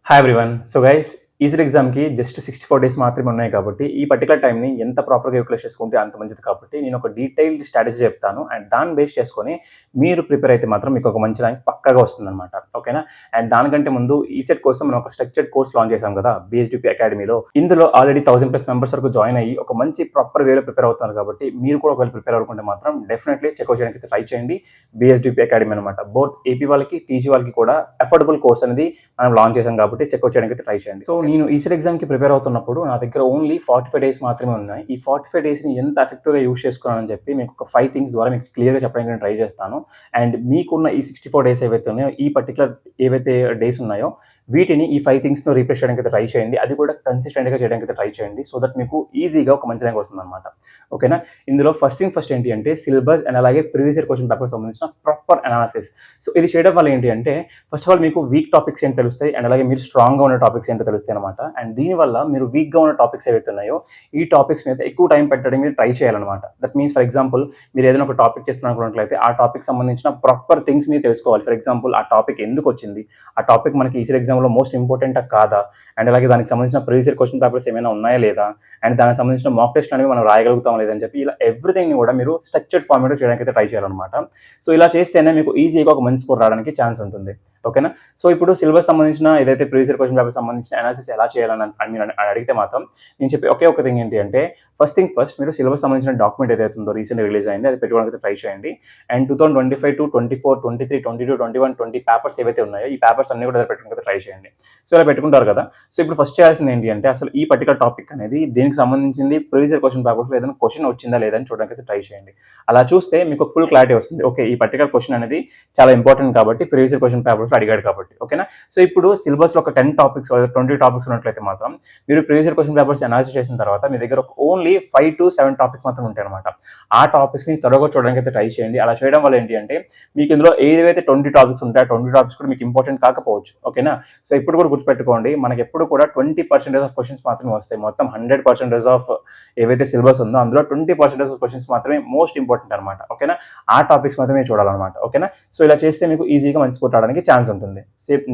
Hi everyone. So guys, ECET ఎగ్జామ్‌కి just 64 days మాత్రమే ఉన్నాయి కాబట్టి, ఈ పర్టిక్యులర్ టైమ్‌ని ఎంత ప్రాపర్‌గా యూటిలైజ్ చేసుకుంటే అంత మంచిది కాబట్టి, నేను ఒక డీటెయిల్డ్ స్ట్రాటజీ చెప్తాను. అండ్ దాన్ని బేస్ చేసుకొని మీరు ప్రిపేర్ అయితే మాత్రం మీకు ఒక మంచి ర్యాంక్ పక్కాగా వస్తుందన్నమాట. ఓకేనా? అండ్ దానికంటే ముందు ఈసెట్ కోసం మనం ఒక స్ట్రక్చర్డ్ కోర్స్ లాంచ్ చేశాం కదా! బీఎస్‌డీపీ అకాడమీలో. ఇందులో ఆల్రెడీ 1000+ మెంబర్స్ వరకు జాయిన్ అయ్యి ఒక మంచి ప్రాపర్ వేలో ప్రిపేర్ అవుతున్నారు కాబట్టి, మీరు కూడా ఒకవేళ ప్రిపేర్ అవ్వకుంటే మాత్రం డెఫినెట్‌లీ చెక్‌ఔట్ చేయడానికి ట్రై చేయండి. బీఎస్‌డీపీ అకాడమీ అనమాట. బోత్ ఏపీ వాళ్ళకి, టీజీ వాళ్ళకి కూడా అఫోర్డబుల్ కోర్స్ అనేది మనం లాంచ్ చేశాం కాబట్టి చెక్‌ఔట్ చేయడానికి ట్రై చేయండి. సో నేను ఈసెట్ ఎగ్జామ్‌కి ప్రిపేర్ అవుతున్నప్పుడు నా దగ్గర ఓన్లీ 45 డేస్ మాత్రమే ఉన్నాయి. ఈ 45 డేస్‌ని ఎంత ఎఫెక్టివ్‌గా యూజ్ చేసుకున్నానని చెప్పి మీకు ఒక 5 థింగ్స్ ద్వారా మీకు క్లియర్‌గా చెప్పడానికి నేను ట్రై చేస్తాను. అండ్ మీకున్న ఈ 64 డేస్ ఏవైతే ఉన్నాయో, ఈ పర్టిక్యులర్ ఏవైతే డేస్ ఉన్నాయో వీటిని ఈ 5 థింగ్స్‌ను రీప్లేస్ చేయడానికి అయితే ట్రై చేయండి. అది కూడా కన్సిస్టెంట్‌గా చేయడానికి అయితే ట్రై చేయండి. సో దట్ మీకు ఈజీగా ఒక మంచి ర్యాంక్ వస్తుందన్నమాట. ఓకేనా? ఇందులో ఫస్ట్ థింగ్ ఫస్ట్ ఏంటి అంటే సిలబస్ అండ్ అలాగే ప్రీవియస్ ఇయర్ క్వెషన్ పేపర్‌కి సంబంధించిన ప్రాపర్ అనాలిసిస్. సో ఇది చేయడం వల్ల ఏంటి అంటే ఫస్ట్ ఆఫ్ ఆల్ మీకు వీక్ టాపిక్స్ ఏంటి తెలుస్తాయి. అండ్ అలాగే మీరు స్ట్రాంగ్‌గా ఉన్న టాపిక్స్ ఏంటో తెలుస్తాయి అనమాట. అండ్ దీనివల్ల మీరు వీక్‌గా ఉన్న టాపిక్స్ ఏవైతే ఉన్నాయో ఈ టాపిక్స్ మీద ఎక్కువ టైం పెట్టడానికి మీరు ట్రై చేయాలన్నమాట. దట్ మీన్స్ ఫర్ ఎగ్జాంపుల్ మీరు ఏదైనా ఒక టాపిక్ చేస్తున్నారనుకున్నట్లయితే ఆ టాపిక్ సంబంధించిన ప్రాపర్ థింగ్స్ మీరు తెలుసుకోవాలి. ఫర్ ఎగ్జాంపుల్ ఆ టాపిక్ ఎందుకు వచ్చింది? ఆ టాపిక్ మనకి ఈసెట్ ఎగ్జామ్‌లో మోస్ట్ ఇంపార్టెంటా కాదా? అండ్ అలాగే దానికి సంబంధించిన ప్రీవియస్ ఇయర్ క్వెషన్ పేపర్స్ ఏమైనా ఉన్నాయా లేదా? అండ్ దానికి సంబంధించిన మాక్ టెస్ట్ అనేవి మనం రాయగలుగుతామా లేదని చెప్పి ఇలా ఎవ్రీథింగ్‌ని కూడా మీరు స్ట్రక్చర్డ్ ఫార్మాట్‌లో చేయడానికి అయితే ట్రై చేయాలన్నమాట. సో ఇలా చేస్తేనే మీకు ఈజీగా ఒక మంచి స్కోర్ రావడానికి ఛాన్స్ ఉంటుంది. ఓకేనా? సో ఇప్పుడు సిలబస్ సంబంధించిన ఏదైతే ప్రీవియస్ ఇయర్ క్వెషన్ పేపర్ సంబంధించిన అనాలిసిస్ ఎలా చేయాలని మీరు అడిగితే మాత్రం నేను చెప్పే ఒకే ఒక థింగ్ ఏంటి అంటే ఫస్ట్ థింగ్స్ ఫస్ట్ మీరు సిలబస్ సంబంధించిన డాక్యుమెంట్ ఏదైతే ఉందో రీసెంట్‌గా రిలీజ్ అయింది అది పెట్టుకోవడానికి ట్రై చేయండి. అండ్ 2025 టు 24, 23, 22, 21, 20 పేపర్స్ ఏవైతే ఉన్నాయో ఈ పేపర్స్ అన్ని కూడా పెట్టుకోవడానికి ట్రై చేయండి. సో ఇలా పెట్టుకుంటారు కదా! సో ఇప్పుడు ఫస్ట్ చేయాల్సింది ఏంటి అంటే అసలు ఈ పర్టిక్యులర్ టాపిక్ అనేది దీనికి సంబంధించింది ప్రీవియస్ ఇయర్ క్వెషన్ పేపర్స్‌లో ఏదైనా క్వెషన్ వచ్చిందా లేదా అని చూడడానికి ట్రై చేయండి. అలా చూస్తే మీకు ఫుల్ క్లారిటీ వస్తుంది. ఓకే, ఈ పర్టిక్యులర్ క్వెషన్ అనేది చాలా ఇంపార్టెంట్ కాబట్టి ప్రీవియస్ ఇయర్ క్వెషన్ పేపర్స్‌లో అడిగాడు కాబట్టి. ఓకేనా? సో ఇప్పుడు సిలబస్‌లో ఒక 10 టాపిక్స్ 20 టాపిక్స్ ఉన్నట్లయితే మాత్రం మీరు previous year question papers analysis చేసిన తర్వాత మీ దగ్గర ఓన్లీ 5-7 టాపిక్స్ మాత్రం ఉంటాయన్నమాట. ఆ టాపిక్స్‌ని త్వరగా చూడడానికి అయితే ట్రై చేయండి. అలా చేయడం వల్ల ఏంటి అంటే మీకు ఇందులో ఏవైతే 20 టాపిక్స్ ఉంటాయో ఆ 20 టాపిక్స్ కూడా మీకు ఇంపార్టెంట్ కాకపోవచ్చు. ఓకేనా? సో ఇప్పుడు కూడా గుర్తుపెట్టుకోండి మనకి ఎప్పుడు కూడా 20% ఆఫ్ క్వెషన్స్ మాత్రమే వస్తాయి. మొత్తం 100% ఆఫ్ ఏవైతే సిలబస్ ఉందో అందులో 20% ఆఫ్ క్వెషన్స్ మాత్రమే మోస్ట్ ఇంపార్టెంట్ అనమాట. ఓకేనా? ఆ టాపిక్స్ మాత్రమే చూడాలన్నమాట. ఓకేనా? సో ఇలా చేస్తే మీకు ఈజీగా మంచి స్కోర్ రావడానికి ఛాన్స్ ఉంటుంది.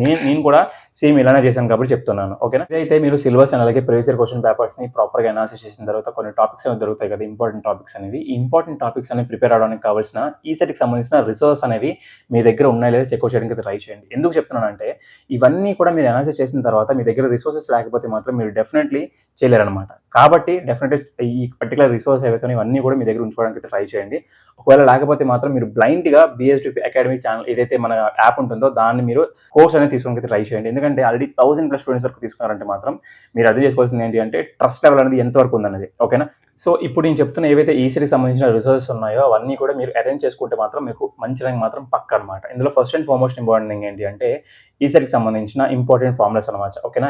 నేను కూడా సేమ్ ఇలానే చేశాను కాబట్టి చెప్తున్నాను. ఓకేనా? అయితే మీరు సిలబస్ అండ్ అలాగే ప్రీవియస్ ఇయర్ క్వెషన్ పేపర్స్‌ని ప్రాపర్‌గా అనాలిసిస్ చేసిన తర్వాత కొన్ని టాపిక్స్ అనేవి దొరుకుతాయి కదా! ఇంపార్టెంట్ టాపిక్స్ అనేవి. ఈ ఇంపార్టెంట్ టాపిక్స్ అనేవి ప్రిపేర్ అవ్వడానికి కావాల్సిన ఈసెట్‌కి సంబంధించిన రిసోర్స్ అనేవి మీ దగ్గర ఉన్నాయో లేదో చెక్‌ఔట్ చేయడానికి ట్రై చేయండి. ఎందుకు చెప్తున్నానంటే ఇవన్నీ కూడా మీరు అనాలిసిస్ చేసిన తర్వాత మీ దగ్గర రిసోర్సెస్ లేకపోతే మాత్రం మీరు డెఫినెట్‌లీ చేయలేరనమాట. కాబట్టి డెఫినెట్‌లీ ఈ పర్టిక్యులర్ రిసోర్స్ ఏవైతే ఇవన్నీ కూడా మీ దగ్గర ఉంచుకోవడానికి ట్రై చేయండి. ఒకవేళ లేకపోతే మాత్రం మీరు బ్లైండ్‌గా బీఎస్‌డీపీ అకాడమీ ఛానల్ ఏదైతే మన యాప్ ఉంటుందో దాన్ని మీరు కోర్స్ అనేది తీసుకోవడానికి ట్రై చేయండి. ఎందుకంటే ఆల్రెడీ 1000+ స్టూడెంట్స్ వరకు తీసుకున్నారంటే మాత్రం మీరు అర్థం చేసుకోవాల్సింది ఏంటి అంటే ట్రస్ట్ లెవెల్ అనేది ఎంత వరకు ఉందనేది. ఓకేనా? సో ఇప్పుడు నేను చెప్తున్న ఏవైతే ఈసీట్‌కి సంబంధించిన రిసోర్సెస్ ఉన్నాయో అవన్నీ కూడా మీరు అరేంజ్ చేసుకుంటే మాత్రం మీకు మంచి ర్యాంక్ మాత్రం పక్కా అనమాట. ఇందులో first and foremost important thing ఏంటి అంటే ఈసెట్‌కి సంబంధించిన ఇంపార్టెంట్ ఫార్ములాస్ అనమాట. ఓకేనా?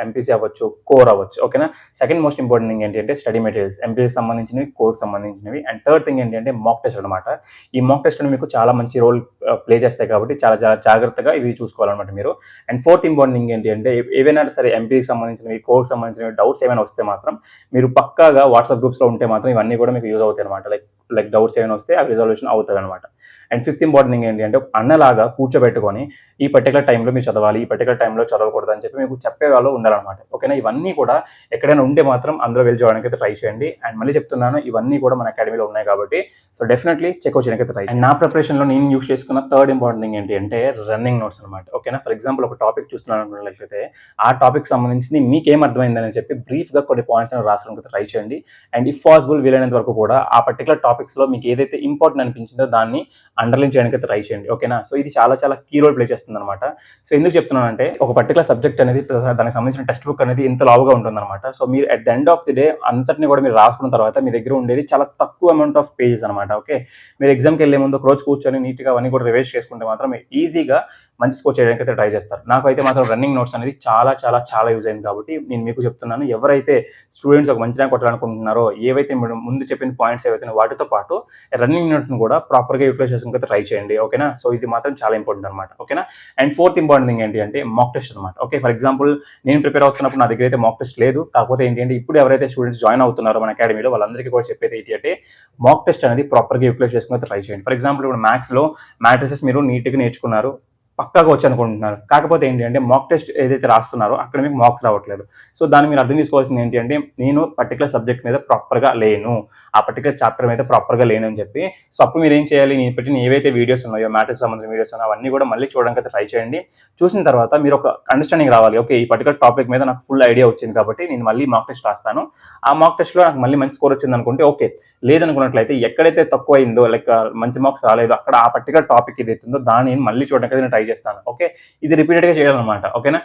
ఎంపీసీ అవ్వచ్చు, కోర్ అవ్వచ్చు. ఓకేనా? సెకండ్ మోస్ట్ ఇంపార్టెంట్ థింగ్ ఏంటి అంటే స్టడీ మెటీరియల్స్ ఎంపీసీకి సంబంధించినవి, కోర్‌కి సంబంధించినవి. అండ్ థర్డ్ థింగ్ ఏంటి అంటే మాక్ టెస్ట్ అనమాట. ఈ మాక్ టెస్ట్ మీకు చాలా మంచి రోల్ ప్లే చేస్తాయి కాబట్టి చాలా జాగ్రత్తగా ఇవి చూసుకోవాలన్నమాట మీరు. అండ్ ఫోర్త్ ఇంపార్టెంట్ థింగ్ ఏంటి అంటే ఏవైనా సరే ఎంపీసీకి సంబంధించినవి, కోర్‌కి సంబంధించినవి డౌట్స్ ఏమైనా వస్తే మాత్రం మీరు పక్కాగా వాట్సాప్ గ్రూప్స్‌లో ఉంటే మాత్రం ఇవన్నీ కూడా మీకు యూజ్ అవుతాయి అనమాట. లైక్ డౌట్స్ ఏమైనా వస్తే అవి రిజల్యూషన్ అవుతాయన్నమాట. అండ్ ఫిఫ్త్ ఇంపార్టెంట్ థింగ్ ఏంటి అంటే అన్నలాగా కూర్చోబెట్టుకొని ఈ పర్టిక్యులర్ టైంలో మీరు చదవాలి, ఈ పర్టిక్యులర్ టైంలో చదవకూడదు అని చెప్పి మీకు చెప్పేవాళ్ళు ఉండాలన్నమాట. ఓకేనా? ఇవన్నీ కూడా ఎక్కడైనా ఉంటే మాత్రం అందులో వెళ్ళి చూడడానికి అయితే ట్రై చేయండి. అండ్ మళ్ళీ చెప్తున్నాను ఇవన్నీ కూడా మన అకాడమీలో ఉన్నాయి కాబట్టి సో డెఫినెట్‌లీ చెక్‌ఔట్ చేయడానికి అయితే ట్రై చేయండి. అండ్ నా ప్రిపరేషన్‌లో నేను యూజ్ చేసుకున్న థర్డ్ ఇంపార్టెంట్ థింగ్ ఏంటి అంటే రన్నింగ్ నోట్స్ అనమాట. ఓకేనా? ఫర్ ఎగ్జాంపుల్ ఒక టాపిక్ చూస్తున్నాను అనుకున్నట్లయితే ఆ టాపిక్ సంబంధించింది మీకేం అర్థమైందని చెప్పి బ్రీఫ్‌గా కొన్ని పాయింట్స్ అనేవి రాసుకోవడానికి ట్రై చేయండి. అండ్ ఇఫ్ పాసిబుల్ వీలైనంత వరకు కూడా ఆ పర్టిక్యులర్ టాపిక్స్‌లో మీకు ఏదైతే ఇంపార్టెంట్ అనిపించిందో దాన్ని అండర్‌లైన్ చేయడానికి అయితే ట్రై చేయండి. ఓకేనా? సో ఇది చాలా చాలా కీ రోల్ ప్లే చేస్తుందన్నమాట. సో ఎందుకు చెప్తున్నానంటే ఒక పర్టిక్యులర్ సబ్జెక్ట్ అనేది దానికి సంబంధించిన టెక్స్ట్ బుక్ అనేది ఇంత లావుగా ఉంటుందన్నమాట. సో మీరు at the end of the day అంతటిని కూడా మీరు రాసుకున్న తర్వాత మీ దగ్గర ఉండేది చాలా తక్కువ అమౌంట్ ఆఫ్ పేజెస్ అనమాట. ఓకే, మీరు ఎగ్జామ్‌కి వెళ్ళే ముందు ఒక రోజు కూర్చొని నీట్‌గా అవన్నీ కూడా రివైజ్ చేసుకుంటే మాత్రం మీరు ఈజీగా మంచి స్కోర్ చేయడానికి అయితే ట్రై చేస్తారు. నాకైతే మాత్రం రన్నింగ్ నోట్స్ అనేది చాలా చాలా చాలా యూజ్ అయింది కాబట్టి నేను మీకు చెప్తున్నాను. ఎవరైతే స్టూడెంట్స్ ఒక మంచి ర్యాంక్ కొట్టాలనుకుంటున్నారో ఏవైతే ముందు చెప్పిన పాయింట్స్ ఏవైతే వాటితో పాటు రన్నింగ్ నోట్‌ని కూడా ప్రాపర్‌గా యూటిలైజ్ చేసుకోవడానికి ట్రై చేయండి. ఓకేనా? సో ఇది మాత్రం చాలా ఇంపార్టెంట్ అనమాట. ఓకేనా? అండ్ ఫోర్త్ ఇంపార్టెంట్ థింగ్ ఏంటి అంటే మాక్ టెస్ట్ అనమాట. ఓకే, ఫర్ ఎగ్జాంపుల్ నేను ప్రిపేర్ అవుతున్నప్పుడు నా దగ్గర అయితే మాక్ టెస్ట్ లేదు. కాకపోతే ఏంటి అంటే ఇప్పుడు ఎవరైతే స్టూడెంట్స్ జాయిన్ అవుతున్నారో మన అకాడమీలో వాళ్ళందరికీ కూడా చెప్పేది ఏంటి అంటే మాక్ టెస్ట్ అనేది ప్రాపర్‌గా యూటిలైజ్ చేసుకుని ట్రై చేయండి. ఫర్ ఎగ్జాంపుల్ ఇప్పుడు మ్యాథ్స్‌లో మ్యాట్రిసెస్ మీరు నీట్‌గా నేర్చుకున్నారు. పక్కాగా వచ్చు అనుకుంటున్నారు. కాకపోతే ఏంటి అంటే మాక్ టెస్ట్ ఏదైతే రాస్తున్నారో అక్కడ మీకు మార్క్స్ రావట్లేదు. సో దాన్ని మీరు అర్థం చేసుకోవాల్సింది ఏంటి అంటే నేను పర్టికులర్ సబ్జెక్ట్ మీద ప్రాపర్‌గా లేను. ఆ పర్టికులర్ చాప్టర్ మీద ప్రాపర్‌గా లేను అని చెప్పి సో అప్పుడు మీరేం చేయాలి, నేను పెట్టిన ఏవైతే వీడియోస్ ఉన్నాయో మ్యాథ్స్‌కి సంబంధించిన వీడియోస్ ఉన్నాయో అవన్నీ కూడా మళ్ళీ చూడడానికైతే ట్రై చేయండి. చూసిన తర్వాత మీరు ఒక అండర్‌స్టాండింగ్ రావాలి. ఓకే. ఈ పర్టికులర్ టాపిక్ మీద నాకు ఫుల్ ఐడియా వచ్చింది కాబట్టి నేను మళ్ళీ మాక్ టెస్ట్ రాస్తాను. ఆ మాక్ టెస్ట్‌లో నాకు మళ్ళీ మంచి స్కోర్ వచ్చిందనుకుంటే ఓకే. లేదనుకున్నట్లయితే ఎక్కడైతే తక్కువయిందో లైక్ మంచి మార్క్స్ రాలేదో అక్కడ ఆ పర్టికులర్ టాపిక్ ఏదైతే ఉందో దాన్ని మళ్ళీ చూడడానికైతే నేను ట్రై చేస్తాను. ఓకే. ఇది రిపీటెడ్‌గా చేయాలన్నమాట. ఓకేనా.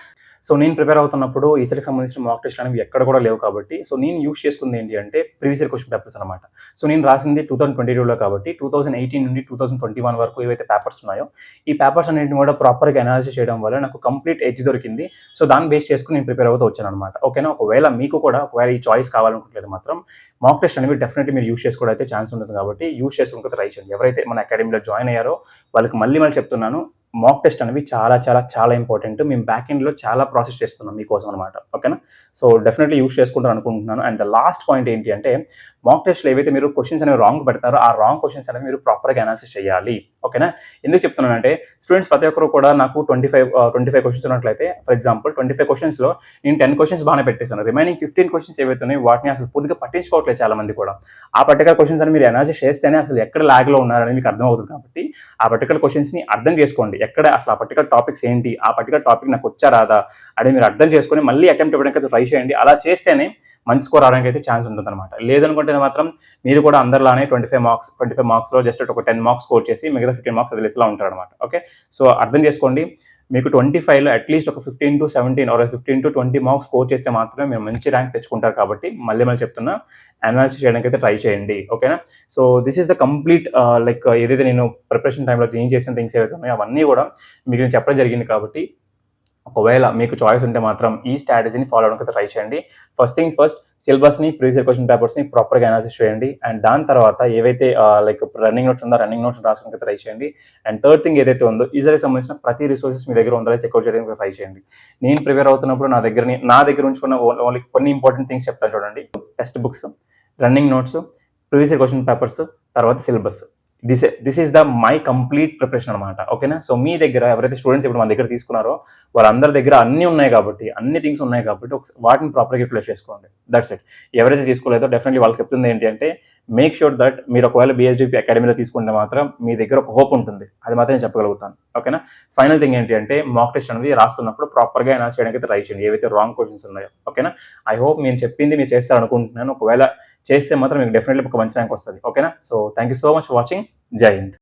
సో నేను ప్రిపేర్ అవుతున్నప్పుడు ఈసెట్‌కి సంబంధించిన మాక్ టెస్ట్‌లు అనేవి ఎక్కడ కూడా లేవు కాబట్టి సో నేను యూజ్ చేసుకుంది ఏంటి అంటే ప్రీవియస్ ఇయర్ క్వెషన్ పేపర్స్ అనమాట. సో నేను రాసింది 2022లో కాబట్టి 2018 నుండి 2021 వరకు ఏవైతే పేపర్స్ ఉన్నాయో ఈ పేపర్స్ అన్నిటిని కూడా ప్రాపర్‌గా అనాలిసిస్ చేయడం వల్ల నాకు కంప్లీట్ ఎడ్జ్ దొరికింది. సో దాన్ని బేస్ చేసుకొని నేను ప్రిపేర్ అవుతూ వచ్చాననమాట. ఓకేనా. ఒకవేళ మీకు కూడా ఒకవేళ ఈ చాయిస్ కావాలనుకుంటే మాత్రం మాక్ టెస్ట్ అనేవి డెఫినెట్‌లీ మీరు యూజ్ చేసుకోవడం అయితే ఛాన్స్ ఉంటుంది కాబట్టి యూజ్ చేసుకోవడానికి ట్రై చేయండి. ఎవరైతే మన అకాడమీలో జాయిన్ అయ్యారో వాళ్ళకి మళ్ళీ చెప్తున్నాను. మాక్ టెస్ట్ అనేవి చాలా ఇంపార్టెంట్. మేము బ్యాక్ ఎండ్‌లో చాలా ప్రాసెస్ చేస్తున్నాం మీకోసం అనమాట. ఓకేనా. సో డెఫినెట్‌లీ యూజ్ చేసుకుంటారు అనుకుంటున్నాను. అండ్ ద లాస్ట్ పాయింట్ ఏంటి అంటే మాక్ టెస్ట్‌లో ఏవైతే మీరు క్వెషన్స్ అనేవి రాంగ్ పెడతారో ఆ రాంగ్ క్వెషన్స్ అనేవి మీరు ప్రాపర్‌గా అనాలిసిస్ చేయాలి. ఓకేనా. ఎందుకు చెప్తున్నానంటే స్టూడెంట్స్ ప్రతి ఒక్కరు కూడా నాకు 25 క్వెషన్స్ ఉన్నట్లయితే ఫర్ ఎగ్జాంపుల్ 25 క్వెషన్స్‌లో నేను 10 క్వెషన్స్ బాగానే పెట్టేసాను. రిమైనింగ్ 15 క్వెషన్స్ ఏవైతే ఉన్నాయో వాటిని అసలు పూర్తిగా పట్టించుకోవట్లేదు చాలా మంది కూడా. ఆ పర్టికులర్ క్వెషన్స్ అని మీరు అనాలిసిస్ చేస్తేనే అసలు ఎక్కడ లాగ్‌లో ఉన్నారని మీకు అర్థమవుతుంది కాబట్టి ఆ పర్టికులర్ క్వెషన్స్‌ని అర్థం చేసుకోండి. ఎక్కడ అసలు ఆ పర్టికులర్ టాపిక్స్ ఏంటి? ఆ పర్టికులర్ టాపిక్ నాకు వచ్చా రాదా? అని మీరు అర్థం చేసుకొని మళ్ళీ అటెంప్ట్ ఇవ్వడానికి ట్రై చేయండి. అలా చేస్తేనే మంచి స్కోర్ రావడానికి అయితే ఛాన్స్ ఉంటుందన్నమాట. లేదనుకుంటే మాత్రం మీరు కూడా అందరిలానే 25 మార్క్స్‌లో జస్ట్ ఒక 10 మార్క్స్ స్కోర్ చేసి మిగతా 15 మార్క్స్ వదిలేసేలా ఉంటారన్నమాట. ఓకే. సో అర్థం చేసుకోండి. మీకు 25లో అట్‌లీస్ట్ ఒక 15-17 ఆర్ 15-20 మార్క్స్ స్కోర్ చేస్తే మాత్రమే మీరు మంచి ర్యాంక్ తెచ్చుకుంటారు కాబట్టి మళ్ళీ చెప్తున్నా అనాలిసిస్ చేయడానికి అయితే ట్రై చేయండి. ఓకేనా. So this is the complete like ఏదైతే నేను ప్రిపరేషన్ టైంలో నేను చేసిన థింగ్స్ ఏవైతే ఉన్నాయో అవన్నీ కూడా మీకు నేను చెప్పడం జరిగింది కాబట్టి ఒకవేళ మీకు చాయిస్ ఉంటే మాత్రం ఈ స్ట్రాటజీని ఫాలో అవ్వడానికి ట్రై చేయండి. ఫస్ట్ థింగ్స్ ఫస్ట్ సిలబస్‌ని, ప్రీవియస్ ఇయర్ క్వెషన్ పేపర్స్‌ని ప్రాపర్‌గా అనాలిసిస్ చేయండి. అండ్ దాని తర్వాత ఏవైతే లైక్ రన్నింగ్ నోట్స్ ఉందో రన్నింగ్ నోట్స్ రాసుకోవడానికి ట్రై చేయండి. అండ్ థర్డ్ థింగ్ ఏదైతే ఉందో ఈజీగా సంబంధించిన ప్రతి రిసోర్సెస్ మీ దగ్గర ఉందో చెక్అవుట్ చేయడానికి ట్రై చేయండి. నేను ప్రిపేర్ అవుతున్నప్పుడు నా దగ్గర ఉంచుకున్న ఓన్లీ కొన్ని ఇంపార్టెంట్ థింగ్స్ చెప్తాను చూడండి. Text books, running notes, previous year question papers, తర్వాత syllabus. This is the my complete preparation అనమాట. ఓకేనా. సో మీ దగ్గర ఎవరైతే స్టూడెంట్స్ ఇప్పుడు మన దగ్గర తీసుకున్నారో వాళ్ళందరి దగ్గర అన్నీ ఉన్నాయి కాబట్టి అన్ని థింగ్స్ ఉన్నాయి కాబట్టి వాటిని ప్రాపర్గా యూటిలైజ్ చేసుకోండి. That's it. ఎవరైతే తీసుకోలేదో డెఫినెట్లీ వాళ్ళకి చెప్తుంది ఏంటి అంటే మేక్ షూర్ దట్ మీరు ఒకవేళ బిఎస్డిపి అకాడమీలో తీసుకుంటే మాత్రం మీ దగ్గర ఒక హోప్ ఉంటుంది. అది మాత్రం నేను చెప్పగలుగుతాను. ఓకేనా. ఫైనల్ థింగ్ ఏంటి అంటే మాక్ టెస్ట్ అనేది రాస్తున్నప్పుడు ప్రాపర్గా అనాలిసిస్ చేయడానికి ట్రై చేయండి ఏవైతే రాంగ్ క్వశ్చన్స్ ఉన్నాయో. ఓకేనా. ఐ హోప్ నేను చెప్పింది మీరు చేస్తారు అనుకుంటున్నాను. ఒకవేళ చేస్తే మాత్రం మీకు డెఫినెట్లీ ఒక మంచి ర్యాంక్ వస్తుంది. ఓకేనా. So thank you so much for watching. జై హింద్.